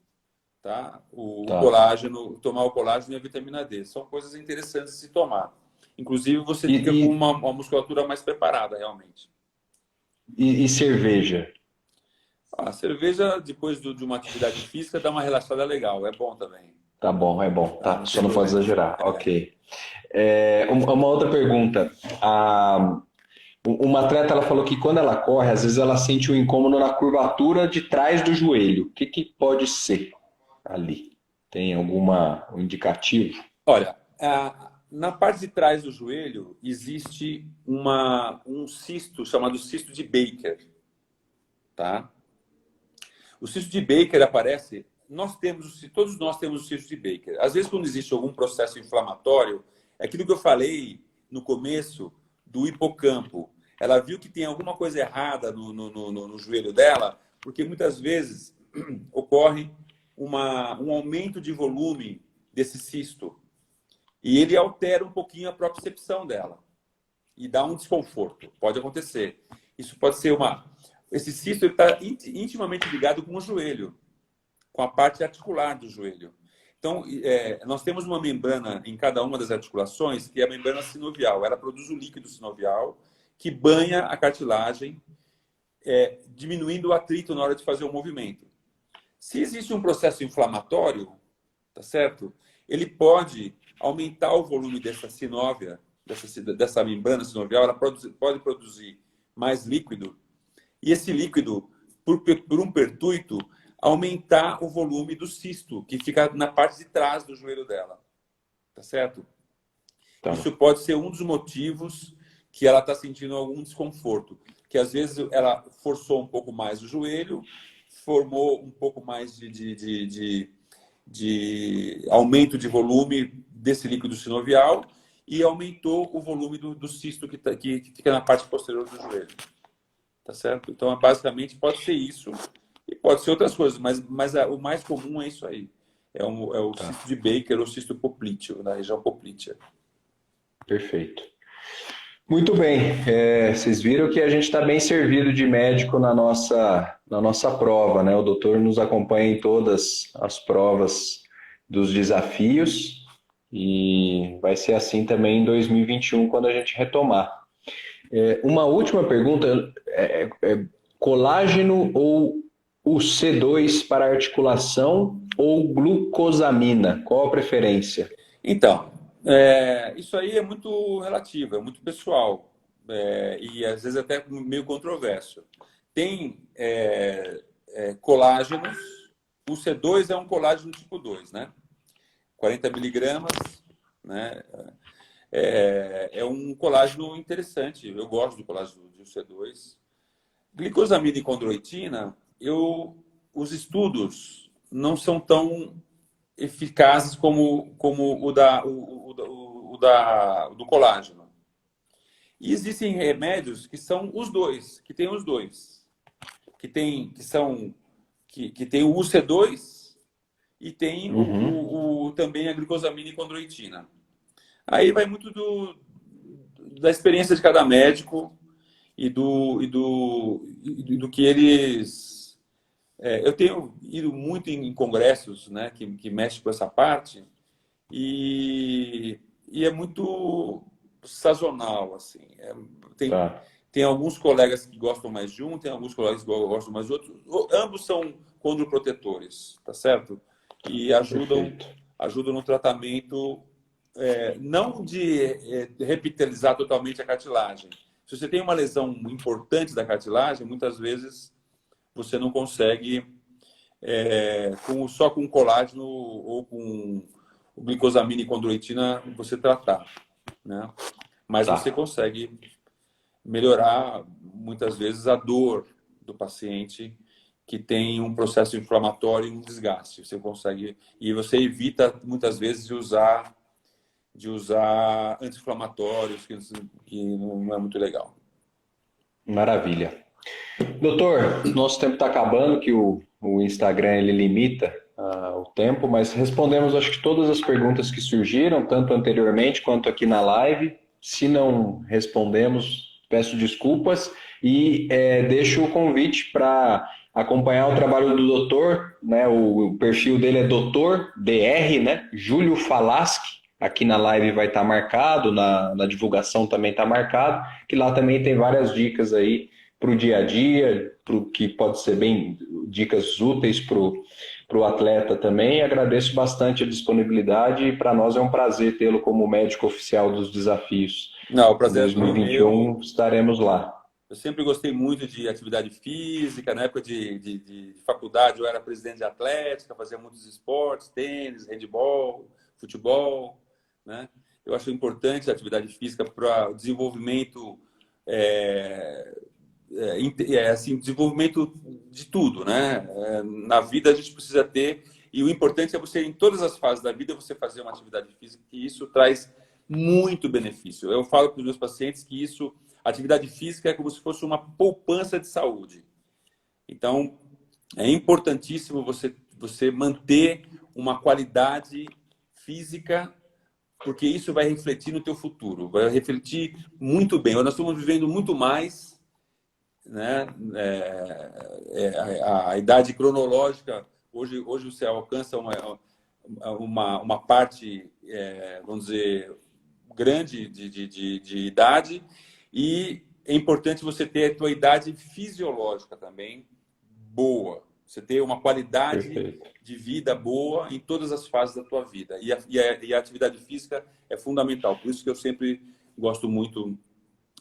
tá? O colágeno, tomar o colágeno e a vitamina D. São coisas interessantes de se tomar. Inclusive, você fica com uma musculatura mais preparada, realmente.
E cerveja?
A cerveja, depois de uma atividade física, dá uma relaxada legal. É bom também.
Tá bom, é bom. Tá, só não
tem
pode
problema.
exagerar. Ok. Uma outra pergunta. Uma atleta ela falou que quando ela corre, às vezes ela sente um incômodo na curvatura de trás do joelho. O que pode ser ali? Tem um indicativo?
Olha, na parte de trás do joelho existe um cisto chamado cisto de Baker, tá? O cisto de Baker aparece. Todos nós temos o cisto de Baker. Às vezes, quando existe algum processo inflamatório, é aquilo que eu falei no começo do hipocampo. Ela viu que tem alguma coisa errada no joelho dela, porque muitas vezes ocorre um aumento de volume desse cisto. E ele altera um pouquinho a propriocepção dela. E dá um desconforto. Pode acontecer. Isso pode ser Esse cisto está intimamente ligado com o joelho, com a parte articular do joelho. Então, nós temos uma membrana em cada uma das articulações, que é a membrana sinovial. Ela produz o líquido sinovial, que banha a cartilagem, diminuindo o atrito na hora de fazer o movimento. Se existe um processo inflamatório, tá certo? Ele pode aumentar o volume dessa sinóvia, dessa membrana sinovial, ela pode produzir mais líquido, e esse líquido, por um pertuito, aumentar o volume do cisto, que fica na parte de trás do joelho dela. Tá certo?
Tá.
Isso pode ser um dos motivos que ela está sentindo algum desconforto. Que às vezes ela forçou um pouco mais o joelho, formou um pouco mais de aumento de volume desse líquido sinovial e aumentou o volume do cisto que fica na parte posterior do joelho. Tá certo? Então, basicamente, pode ser isso. E pode ser outras coisas, mas o mais comum é isso aí. É o cisto de Baker ou cisto poplíteo, na região poplítea.
Perfeito. Muito bem. Vocês viram que a gente está bem servido de médico na nossa prova, né? O doutor nos acompanha em todas as provas dos desafios e vai ser assim também em 2021, quando a gente retomar. Uma última pergunta. Colágeno ou o C2 para articulação ou glucosamina? Qual a preferência?
Então, isso aí é muito relativo, é muito pessoal e às vezes até meio controverso. Tem colágenos, o C2 é um colágeno tipo 2, né? 40 miligramas, né? É um colágeno interessante, eu gosto do colágeno do C2. Glicosamina e condroitina, os estudos não são tão eficazes como o do colágeno. E existem remédios que são os dois, que tem os dois. Que tem o UC2 e tem também a glicosamina e condroitina. Aí vai muito da experiência de cada médico e do que eles... eu tenho ido muito em congressos, né, que mexem com essa parte e é muito sazonal, assim. Tem alguns colegas que gostam mais de um, tem alguns colegas que gostam mais de outro. Ambos são condroprotetores, tá certo? E ajudam no tratamento, não de revitalizar totalmente a cartilagem. Se você tem uma lesão importante da cartilagem, muitas vezes você não consegue só com colágeno ou com glicosamina e condroitina você tratar, né? Mas você consegue melhorar muitas vezes a dor do paciente que tem um processo inflamatório e um desgaste. Você consegue, e você evita muitas vezes de usar anti-inflamatórios, que não é muito legal.
Maravilha. Doutor, nosso tempo está acabando, que o Instagram ele limita o tempo, mas respondemos acho que todas as perguntas que surgiram, tanto anteriormente quanto aqui na live. Se não respondemos, peço desculpas e deixo o convite para acompanhar o trabalho do doutor, né? O perfil dele é Dr. Dr., né? Júlio Falaschi. Aqui na live vai estar marcado, na divulgação também está marcado, que lá também tem várias dicas aí para o dia a dia, que pode ser bem dicas úteis para o atleta também. Agradeço bastante a disponibilidade e para nós é um prazer tê-lo como médico oficial dos desafios.
Não, o prazer
em 2021 estaremos lá.
Eu sempre gostei muito de atividade física. Na época de faculdade eu era presidente de atlética, fazia muitos esportes, tênis, handebol, futebol, né? Eu acho importante a atividade física para o desenvolvimento assim, desenvolvimento de tudo, né? Na vida a gente precisa ter, e o importante é você, em todas as fases da vida, você fazer uma atividade física, que isso traz muito benefício. Eu falo para os meus pacientes que atividade física é como se fosse uma poupança de saúde. Então, é importantíssimo você manter uma qualidade física, porque isso vai refletir no teu futuro, vai refletir muito bem. Nós estamos vivendo muito mais, né? A idade cronológica, hoje você alcança uma parte, vamos dizer, grande de idade, e é importante você ter a tua idade fisiológica também boa. Você ter uma qualidade
Perfeito.
de vida boa em todas as fases da tua vida. E a atividade física é fundamental. Por isso que eu sempre gosto muito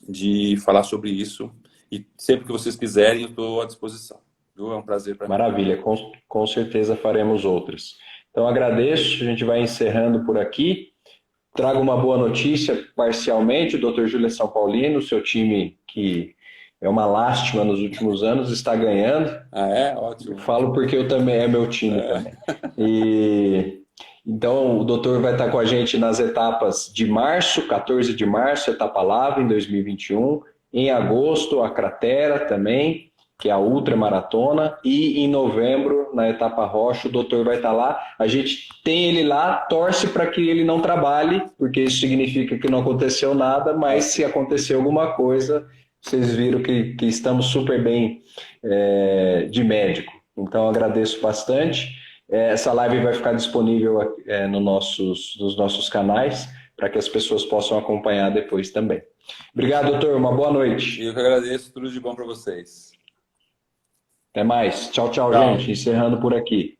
de falar sobre isso. E sempre que vocês quiserem, eu estou à disposição. Viu? É um prazer para mim.
Maravilha, com certeza faremos outras. Então agradeço, a gente vai encerrando por aqui. Trago uma boa notícia parcialmente, o Dr. Júlio São Paulino, seu time que é uma lástima nos últimos anos, está ganhando.
Ah, é? Ótimo.
Falo porque eu também é meu time também. Então o doutor vai estar com a gente nas etapas de março, 14 de março, etapa Lava em 2021, em agosto a Cratera também, que é a ultramaratona, e em novembro, na etapa Rocha, o doutor vai estar lá. A gente tem ele lá, torce para que ele não trabalhe, porque isso significa que não aconteceu nada, mas se acontecer alguma coisa, vocês viram que estamos super bem de médico. Então, agradeço bastante. Essa live vai ficar disponível nos nossos canais, para que as pessoas possam acompanhar depois também. Obrigado, doutor. Uma boa noite.
Eu que agradeço. Tudo de bom para vocês.
Até mais. Tchau, tchau,
Tchau.
gente. Encerrando por aqui.